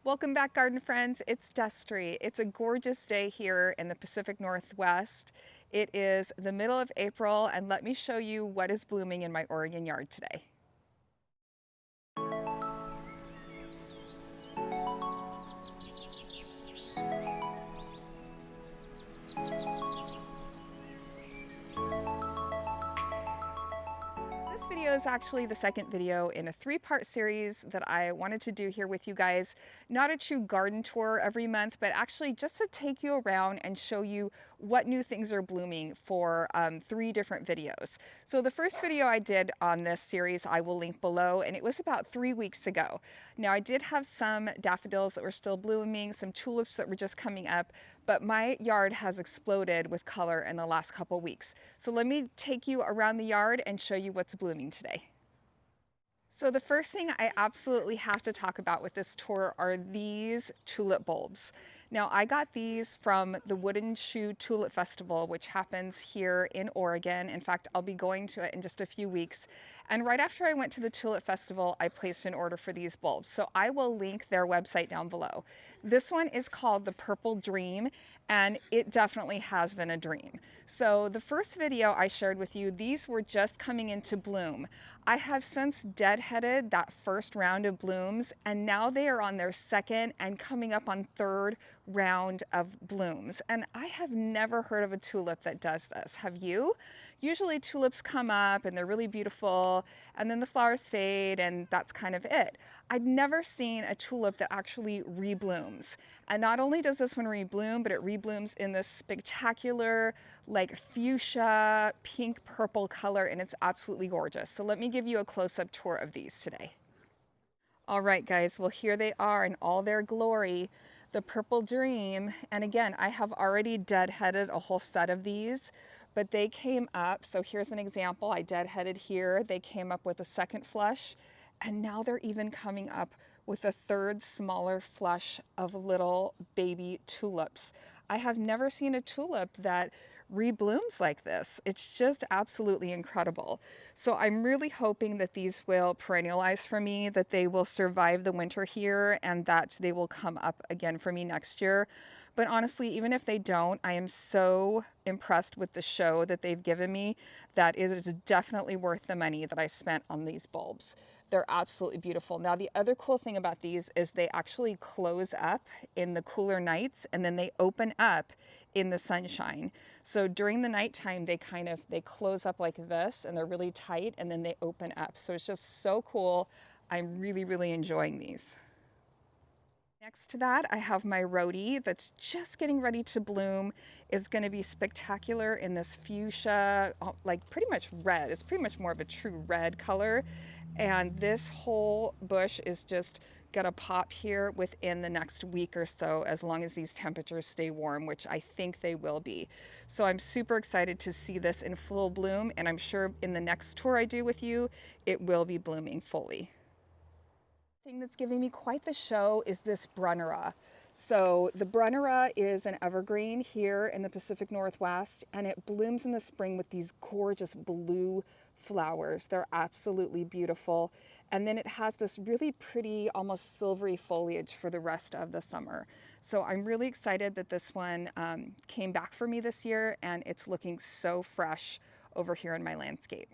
Welcome back, garden friends. It's Destry. It's a gorgeous day here in the Pacific Northwest. It is the middle of April, and let me show you what is blooming in my Oregon yard today. This video is actually the second video in a three-part series that I wanted to do here with you guys. Not a true garden tour every month, but actually just to take you around and show you what new things are blooming for 3 different videos. So the first video I did on this series I will link below, and it was about 3 weeks ago. Now I did have some daffodils that were still blooming, some tulips that were just coming up, but my yard has exploded with color in the last couple weeks. So let me take you around the yard and show you what's blooming today. So the first thing I absolutely have to talk about with this tour are these tulip bulbs. Now I got these from the Woodland Tulip Festival, which happens here in Oregon. In fact, I'll be going to it in just a few weeks. And right after I went to the Tulip Festival, I placed an order for these bulbs. So I will link their website down below. This one is called the Purple Dream, and it definitely has been a dream. So the first video I shared with you, these were just coming into bloom. I have since deadheaded that first round of blooms, and now they are on their second and coming up on third round of blooms. And I have never heard of a tulip that does this. Have you? Usually tulips come up and they're really beautiful, and then the flowers fade and that's kind of it. I've never seen a tulip that actually reblooms. And not only does this one rebloom, but it reblooms in this spectacular, like fuchsia, pink purple color, and it's absolutely gorgeous. So let me give you a close-up tour of these today. All right, guys, well, here they are in all their glory, the Purple Dream. And again, I have already deadheaded a whole set of these, but they came up. So here's an example. I deadheaded here. They came up with a second flush, and now they're even coming up with a third smaller flush of little baby tulips. I have never seen a tulip that reblooms like this. It's just absolutely incredible. So I'm really hoping that these will perennialize for me, that they will survive the winter here, and that they will come up again for me next year. But honestly, even if they don't, I am so impressed with the show that they've given me that it is definitely worth the money that I spent on these bulbs. They're absolutely beautiful. Now, the other cool thing about these is they actually close up in the cooler nights, and then they open up in the sunshine. So during the nighttime, they close up like this, and they're really tight, and then they open up. So it's just so cool. I'm really, really enjoying these. Next to that, I have my rhodie that's just getting ready to bloom. It's going to be spectacular in this fuchsia, like pretty much red. It's pretty much more of a true red color. And this whole bush is just going to pop here within the next week or so, as long as these temperatures stay warm, which I think they will be. So I'm super excited to see this in full bloom, and I'm sure in the next tour I do with you, it will be blooming fully. Thing that's giving me quite the show is this Brunnera. So the Brunnera is an evergreen here in the Pacific Northwest, and it blooms in the spring with these gorgeous blue flowers. They're absolutely beautiful. And then it has this really pretty, almost silvery foliage for the rest of the summer. So I'm really excited that this one came back for me this year, and it's looking so fresh over here in my landscape.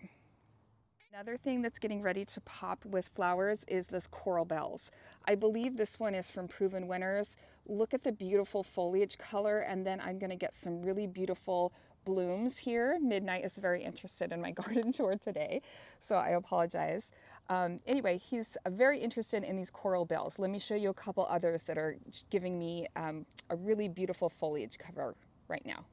Another thing that's getting ready to pop with flowers is this Coral Bells. I believe this one is from Proven Winners. Look at the beautiful foliage color, and then I'm going to get some really beautiful blooms here. Midnight is very interested in my garden tour today, so I apologize. Anyway, he's very interested in these Coral Bells. Let me show you a couple others that are giving me a really beautiful foliage cover right now.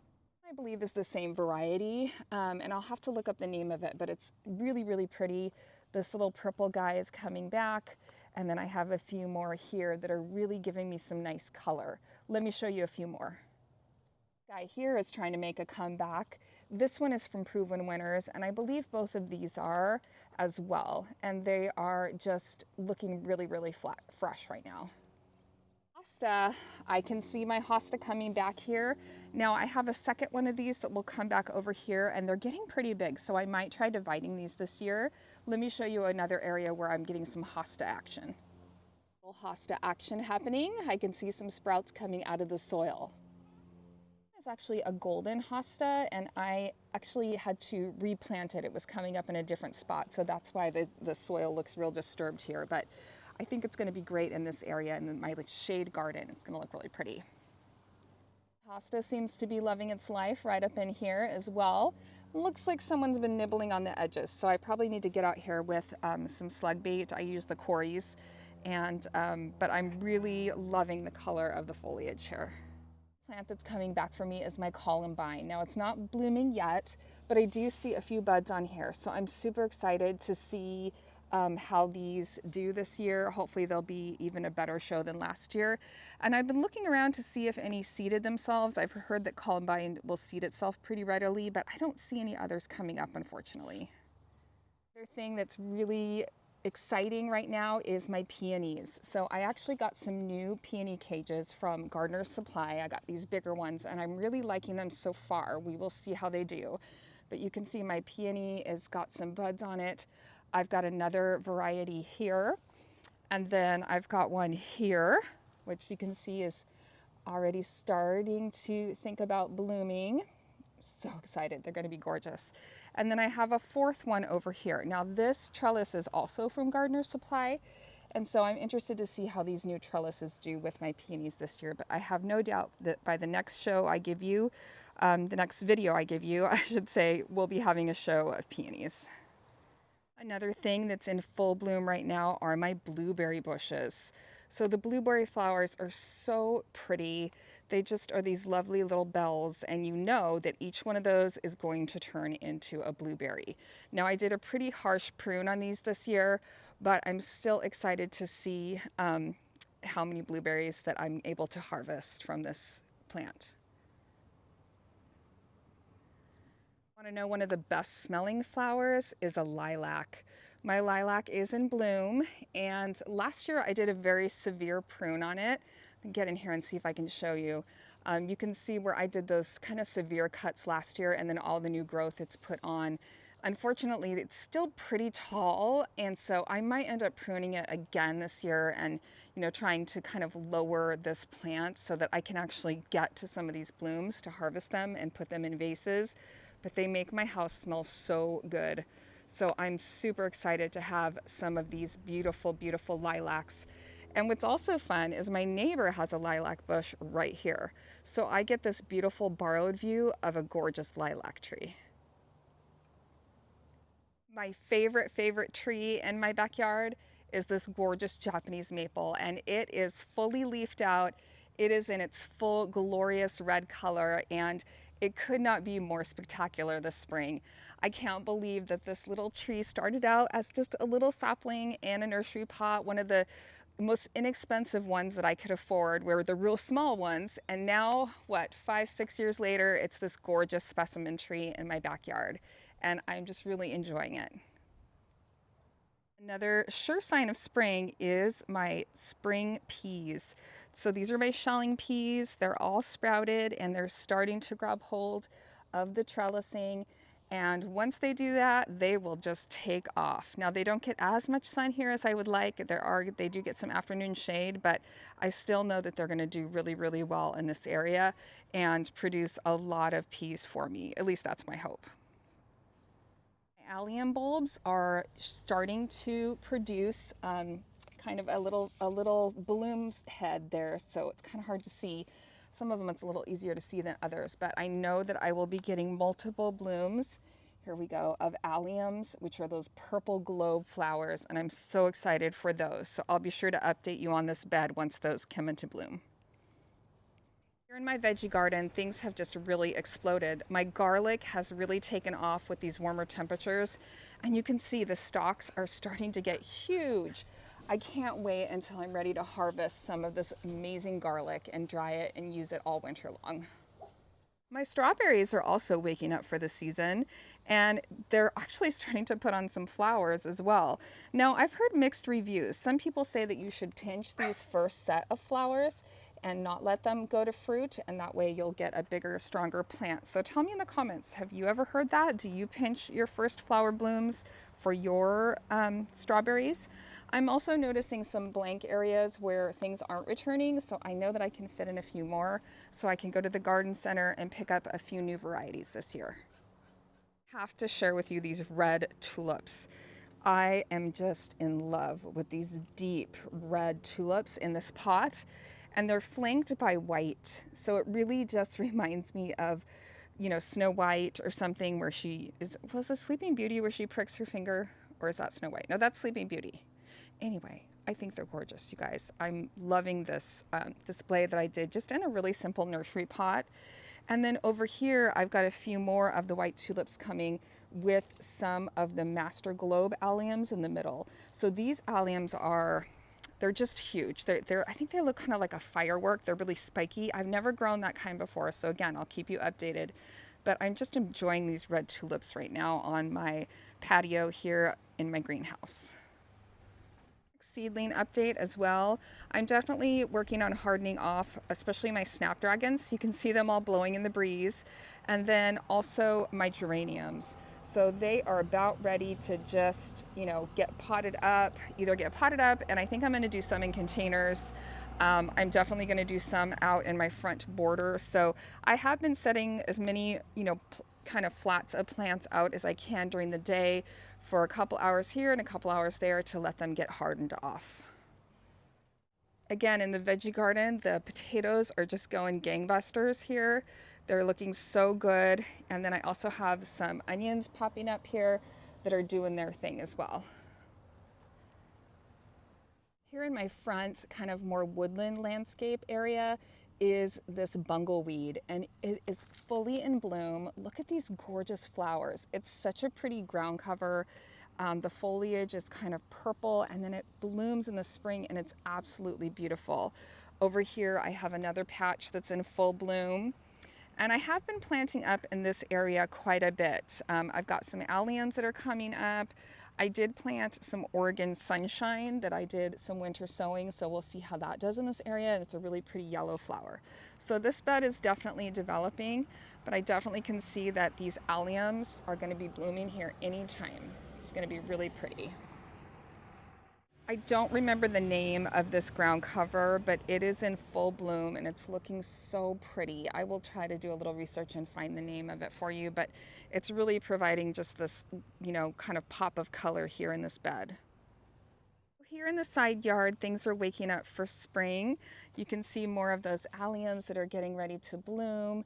I believe is the same variety, and I'll have to look up the name of it, but it's really, really pretty. This little purple guy is coming back, and then I have a few more here that are really giving me some nice color. Let me show you a few more. Guy here is trying to make a comeback. This one is from Proven Winners, and I believe both of these are as well, and they are just looking really, really fresh right now. Hosta, I can see my hosta coming back here. Now I have a second one of these that will come back over here, and they're getting pretty big, so I might try dividing these this year. Let me show you another area where I'm getting some hosta action. Little hosta action happening. I can see some sprouts coming out of the soil. It's actually a golden hosta, and I actually had to replant it. It was coming up in a different spot, so that's why the soil looks real disturbed here. But I think it's going to be great in this area, in my shade garden. It's going to look really pretty. Hosta seems to be loving its life right up in here as well. Looks like someone's been nibbling on the edges, so I probably need to get out here with some slug bait. I use the Cories, and but I'm really loving the color of the foliage here. Plant that's coming back for me is my columbine. Now it's not blooming yet, but I do see a few buds on here, so I'm super excited to see how these do this year. Hopefully they'll be even a better show than last year. And I've been looking around to see if any seeded themselves. I've heard that columbine will seed itself pretty readily, but I don't see any others coming up, unfortunately. Another thing that's really exciting right now is my peonies. So I actually got some new peony cages from Gardener's Supply. I got these bigger ones, and I'm really liking them so far. We will see how they do. But you can see my peony has got some buds on it. I've got another variety here, and then I've got one here, which you can see is already starting to think about blooming. So excited. They're going to be gorgeous. And then I have a fourth one over here. Now this trellis is also from Gardener's Supply, and so I'm interested to see how these new trellises do with my peonies this year. But I have no doubt that by the next show I give you, the next video I give you, I should say, we'll be having a show of peonies. Another thing that's in full bloom right now are my blueberry bushes. So the blueberry flowers are so pretty. They just are these lovely little bells, and you know that each one of those is going to turn into a blueberry. Now I did a pretty harsh prune on these this year, but I'm still excited to see how many blueberries that I'm able to harvest from this plant. Want to know one of the best smelling flowers is a lilac. My lilac is in bloom, and last year I did a very severe prune on it. Get in here and see if I can show you. You can see where I did those kind of severe cuts last year, and then all the new growth it's put on. Unfortunately, it's still pretty tall, and so I might end up pruning it again this year, and trying to kind of lower this plant so that I can actually get to some of these blooms to harvest them and put them in vases. But they make my house smell so good. So I'm super excited to have some of these beautiful, beautiful lilacs. And what's also fun is my neighbor has a lilac bush right here. So I get this beautiful borrowed view of a gorgeous lilac tree. My favorite tree in my backyard is this gorgeous Japanese maple, and it is fully leafed out. It is in its full glorious red color, and it could not be more spectacular this spring. I can't believe that this little tree started out as just a little sapling in a nursery pot, one of the most inexpensive ones that I could afford, were the real small ones, and now, what, 5-6 years later, it's this gorgeous specimen tree in my backyard, and I'm just really enjoying it. Another sure sign of spring is my spring peas. So these are my shelling peas. They're all sprouted, and they're starting to grab hold of the trellising. And once they do that, they will just take off. Now they don't get as much sun here as I would like. They do get some afternoon shade, but I still know that they're going to do really, really well in this area and produce a lot of peas for me. At least that's my hope. Allium bulbs are starting to produce kind of a little bloom head there, so it's kind of hard to see. Some of them it's a little easier to see than others, but I know that I will be getting multiple blooms, here we go, of alliums, which are those purple globe flowers, and I'm so excited for those. So I'll be sure to update you on this bed once those come into bloom. Here in my veggie garden, things have just really exploded. My garlic has really taken off with these warmer temperatures, and you can see the stalks are starting to get huge. I can't wait until I'm ready to harvest some of this amazing garlic and dry it and use it all winter long. My strawberries are also waking up for the season, and they're actually starting to put on some flowers as well. Now, I've heard mixed reviews. Some people say that you should pinch these first set of flowers and not let them go to fruit, and that way you'll get a bigger, stronger plant. So tell me in the comments, have you ever heard that? Do you pinch your first flower blooms for your strawberries. I'm also noticing some blank areas where things aren't returning, so I know that I can fit in a few more, so I can go to the garden center and pick up a few new varieties this year. I have to share with you these red tulips. I am just in love with these deep red tulips in this pot, and they're flanked by white. So it really just reminds me of, you know, Snow White or something, where was it Sleeping Beauty where she pricks her finger? Or is that Snow White? No, that's Sleeping Beauty. Anyway, I think they're gorgeous, you guys. I'm loving this display that I did just in a really simple nursery pot. And then over here, I've got a few more of the white tulips coming with some of the Master Globe alliums in the middle. So these alliums they're just huge. I think they look kind of like a firework. They're really spiky. I've never grown that kind before. So again, I'll keep you updated. But I'm just enjoying these red tulips right now on my patio here in my greenhouse. Seedling update as well. I'm definitely working on hardening off, especially my snapdragons. You can see them all blowing in the breeze. And then also my geraniums. So they are about ready to just, you know, get potted up, and I think I'm going to do some in containers. I'm definitely going to do some out in my front border. So I have been setting as many, you know, kind of flats of plants out as I can during the day for a couple hours here and a couple hours there to let them get hardened off. Again, in the veggie garden, the potatoes are just going gangbusters here. They're looking so good. And then I also have some onions popping up here that are doing their thing as well. Here in my front, kind of more woodland landscape area, is this bungleweed, and it is fully in bloom. Look at these gorgeous flowers. It's such a pretty ground cover. The foliage is kind of purple, and then it blooms in the spring, and it's absolutely beautiful. Over here, I have another patch that's in full bloom. And I have been planting up in this area quite a bit. I've got some alliums that are coming up. I did plant some Oregon sunshine that I did some winter sowing, so we'll see how that does in this area. And it's a really pretty yellow flower. So this bed is definitely developing, but I definitely can see that these alliums are going to be blooming here anytime. It's going to be really pretty. I don't remember the name of this ground cover, but it is in full bloom and it's looking so pretty. I will try to do a little research and find the name of it for you, but it's really providing just this, you know, kind of pop of color here in this bed. Here in the side yard, things are waking up for spring. You can see more of those alliums that are getting ready to bloom.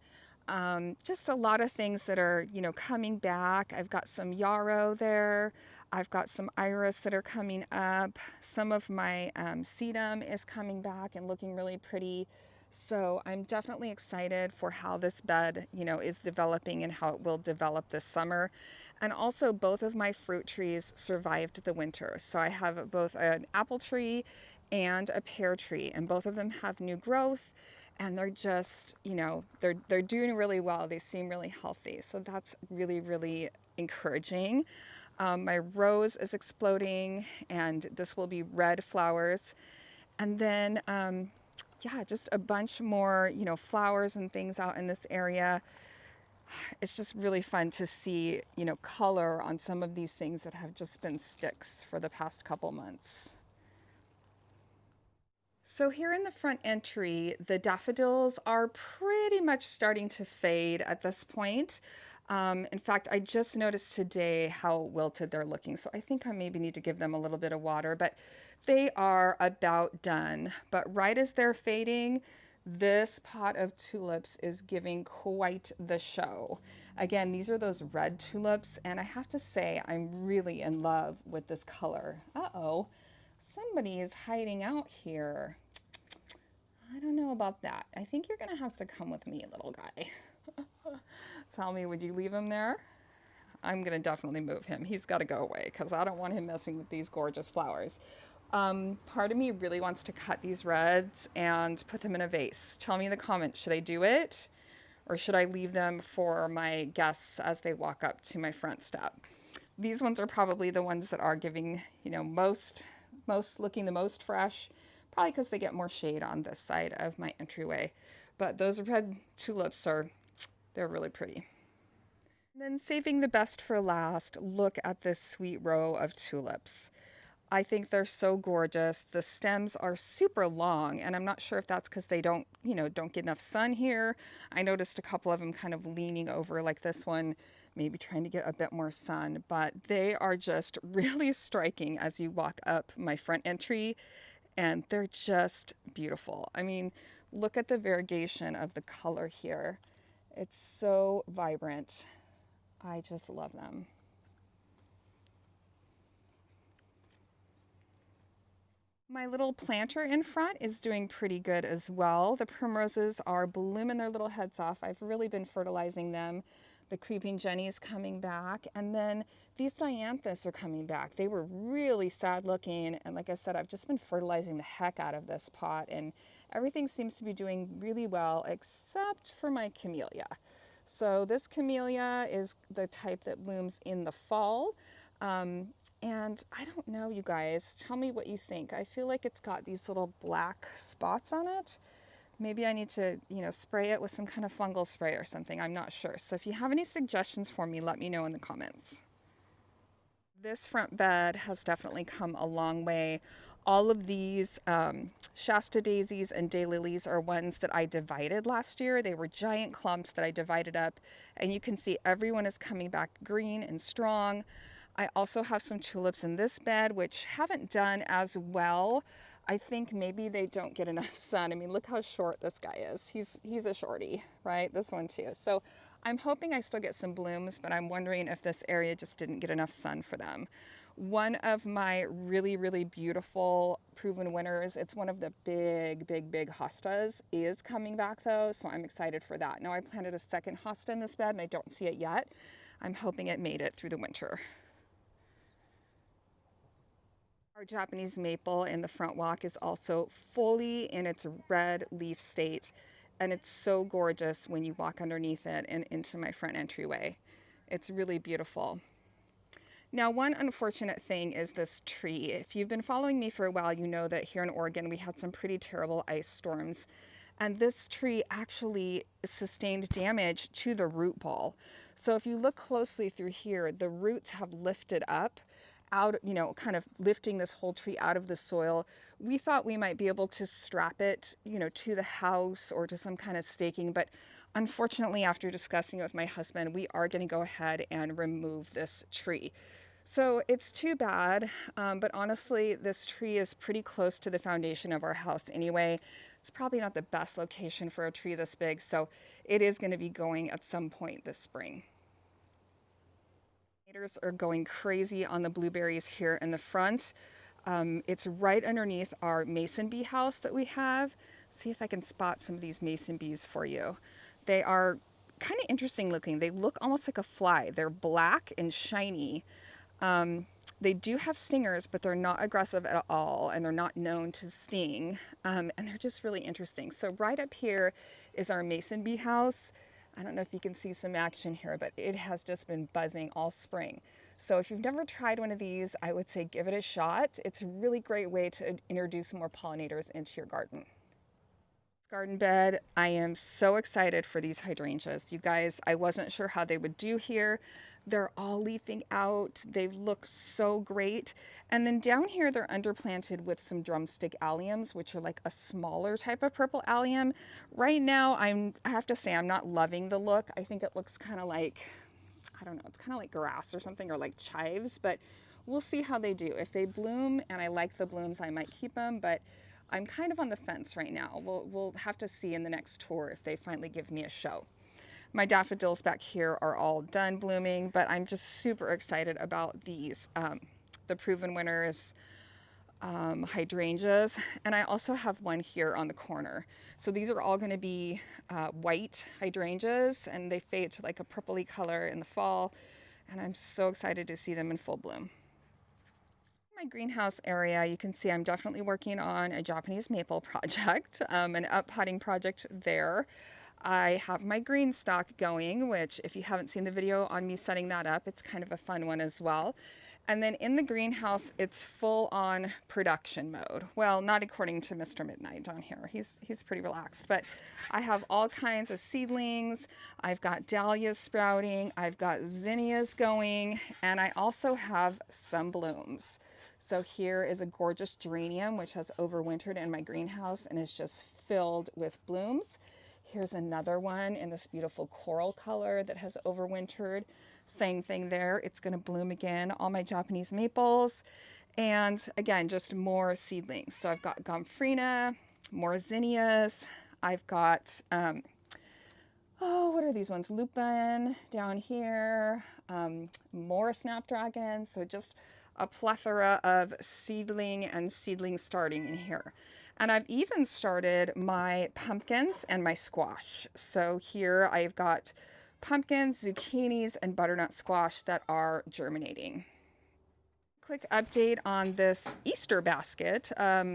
Just a lot of things that are, you know, coming back. I've got some yarrow there. I've got some iris that are coming up. Some of my sedum is coming back and looking really pretty. So I'm definitely excited for how this bed, you know, is developing and how it will develop this summer. And also both of my fruit trees survived the winter. So I have both an apple tree and a pear tree, and both of them have new growth. And they're just, you know, they're doing really well. They seem really healthy. So that's really, really encouraging. My rose is exploding, and this will be red flowers. And then, yeah, just a bunch more, you know, flowers and things out in this area. It's just really fun to see, you know, color on some of these things that have just been sticks for the past couple months. So here in the front entry, the daffodils are pretty much starting to fade at this point. In fact, I just noticed today how wilted they're looking. So I think I maybe need to give them a little bit of water, but they are about done. But right as they're fading, this pot of tulips is giving quite the show. Again, these are those red tulips, and I have to say I'm really in love with this color. Uh-oh, somebody is hiding out here. I don't know about that. I think you're gonna have to come with me, little guy. Tell me, would you leave him there? I'm gonna definitely move him. He's gotta go away because I don't want him messing with these gorgeous flowers. Part of me really wants to cut these reds and put them in a vase. Tell me in the comments, should I do it? Or should I leave them for my guests as they walk up to my front step? These ones are probably the ones that are giving, you know, most looking the most fresh, probably because they get more shade on this side of my entryway. But those red tulips they're really pretty. And then saving the best for last, look at this sweet row of tulips. I think they're so gorgeous. The stems are super long, and I'm not sure if that's because they don't get enough sun here. I noticed a couple of them kind of leaning over like this one, maybe trying to get a bit more sun, but they are just really striking as you walk up my front entry, and they're just beautiful. I mean, look at the variegation of the color here. It's so vibrant. I just love them. My little planter in front is doing pretty good as well. The primroses are blooming their little heads off. I've really been fertilizing them. The creeping jenny's coming back, and then these dianthus are coming back. They were really sad looking, and like I said, I've just been fertilizing the heck out of this pot, and everything seems to be doing really well except for my camellia. So this camellia is the type that blooms in the fall. And I don't know, you guys, tell me what you think. I feel like it's got these little black spots on it. Maybe I need to, spray it with some kind of fungal spray or something. I'm not sure. So if you have any suggestions for me, let me know in the comments. This front bed has definitely come a long way. All of these Shasta daisies and daylilies are ones that I divided last year. They were giant clumps that I divided up, and you can see everyone is coming back green and strong. I also have some tulips in this bed, which haven't done as well. I think maybe they don't get enough sun. I mean, look how short this guy is. He's a shorty, right? This one too. So I'm hoping I still get some blooms, but I'm wondering if this area just didn't get enough sun for them. One of my really, really beautiful proven winners, it's one of the big, big, big hostas, is coming back though, so I'm excited for that. Now I planted a second hosta in this bed and I don't see it yet. I'm hoping it made it through the winter. Our Japanese maple in the front walk is also fully in its red leaf state, and it's so gorgeous when you walk underneath it and into my front entryway. It's really beautiful. Now, one unfortunate thing is this tree. If you've been following me for a while, you know that here in Oregon we had some pretty terrible ice storms, and this tree actually sustained damage to the root ball. So if you look closely through here, the roots have lifted up out, kind of lifting this whole tree out of the soil. We thought we might be able to strap it, to the house or to some kind of staking, but unfortunately, after discussing it with my husband, we are going to go ahead and remove this tree. So it's too bad, but honestly, this tree is pretty close to the foundation of our house anyway. It's probably not the best location for a tree this big, so it is going to be going at some point this spring. Are going crazy on the blueberries here in the front. It's right underneath our mason bee house that we have. See if I can spot some of these mason bees for you. They are kind of interesting looking. They look almost like a fly. They're black and shiny. They do have stingers, but they're not aggressive at all, and they're not known to sting. And they're just really interesting. So right up here is our mason bee house. I don't know if you can see some action here, but it has just been buzzing all spring. So if you've never tried one of these, I would say give it a shot. It's a really great way to introduce more pollinators into your garden. Garden bed, I am so excited for these hydrangeas. You guys, I wasn't sure how they would do here. They're all leafing out. They look so great. And then down here, they're underplanted with some drumstick alliums, which are like a smaller type of purple allium. Right now, I have to say, I'm not loving the look. I think it looks kind of like, I don't know, it's kind of like grass or something, or like chives, but we'll see how they do. If they bloom and I like the blooms, I might keep them, but I'm kind of on the fence right now. We'll have to see in the next tour if they finally give me a show. My daffodils back here are all done blooming, but I'm just super excited about these, the proven winners hydrangeas. And I also have one here on the corner. So these are all going to be white hydrangeas, and they fade to like a purpley color in the fall. And I'm so excited to see them in full bloom. My greenhouse area, you can see I'm definitely working on a Japanese maple project, an up-potting project there. I have my green stock going, which if you haven't seen the video on me setting that up, it's kind of a fun one as well. And then in the greenhouse, it's full on production mode. Well, not according to Mr. Midnight down here. He's pretty relaxed, but I have all kinds of seedlings. I've got dahlias sprouting. I've got zinnias going, and I also have some blooms. So here is a gorgeous geranium, which has overwintered in my greenhouse and is just filled with blooms. Here's another one in this beautiful coral color that has overwintered. Same thing there, it's gonna bloom again. All my Japanese maples. And again, just more seedlings. So I've got gomphrena, more zinnias. I've got, what are these ones? Lupin down here, more snapdragons. So just a plethora of seedling and seedling starting in here. And I've even started my pumpkins and my squash. So here I've got pumpkins, zucchinis, and butternut squash that are germinating. Quick update on this Easter basket,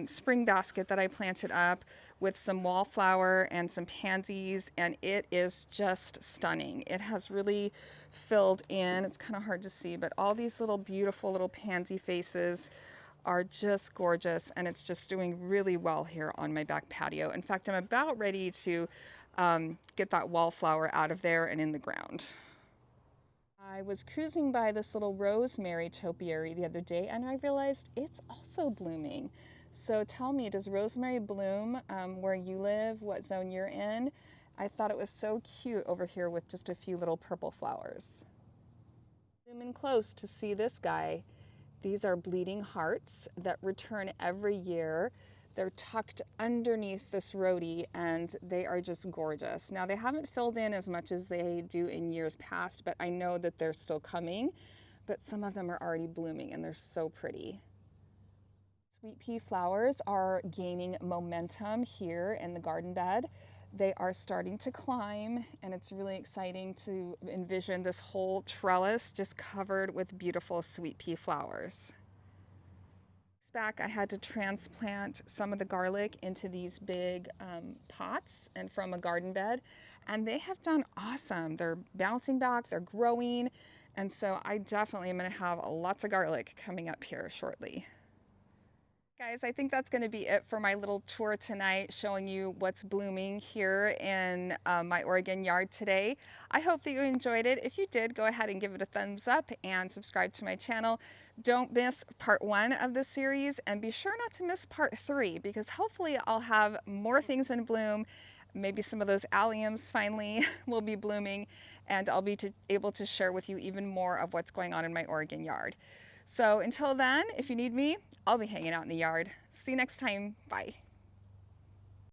spring basket that I planted up with some wallflower and some pansies, and it is just stunning. It has really filled in. It's kind of hard to see, but all these little beautiful little pansy faces are just gorgeous, and it's just doing really well here on my back patio. In fact, I'm about ready to get that wallflower out of there and in the ground. I was cruising by this little rosemary topiary the other day, and I realized it's also blooming. So tell me, does rosemary bloom where you live, what zone you're in? I thought it was so cute over here with just a few little purple flowers. Zoom in close to see this guy. These are bleeding hearts that return every year. They're tucked underneath this rhodie, and they are just gorgeous. Now, they haven't filled in as much as they do in years past, but I know that they're still coming. But some of them are already blooming, and they're so pretty. Sweet pea flowers are gaining momentum here in the garden bed. They are starting to climb, and it's really exciting to envision this whole trellis just covered with beautiful sweet pea flowers. Back, I had to transplant some of the garlic into these big pots and from a garden bed, and they have done awesome. They're bouncing back, they're growing, and so I definitely am going to have lots of garlic coming up here shortly. Guys, I think that's going to be it for my little tour tonight, showing you what's blooming here in my Oregon yard today. I hope that you enjoyed it. If you did, go ahead and give it a thumbs up and subscribe to my channel. Don't miss part 1 of this series, and be sure not to miss part 3, because hopefully I'll have more things in bloom. Maybe some of those alliums finally will be blooming, and I'll be able to share with you even more of what's going on in my Oregon yard. So until then, if you need me, I'll be hanging out in the yard. See you next time. Bye.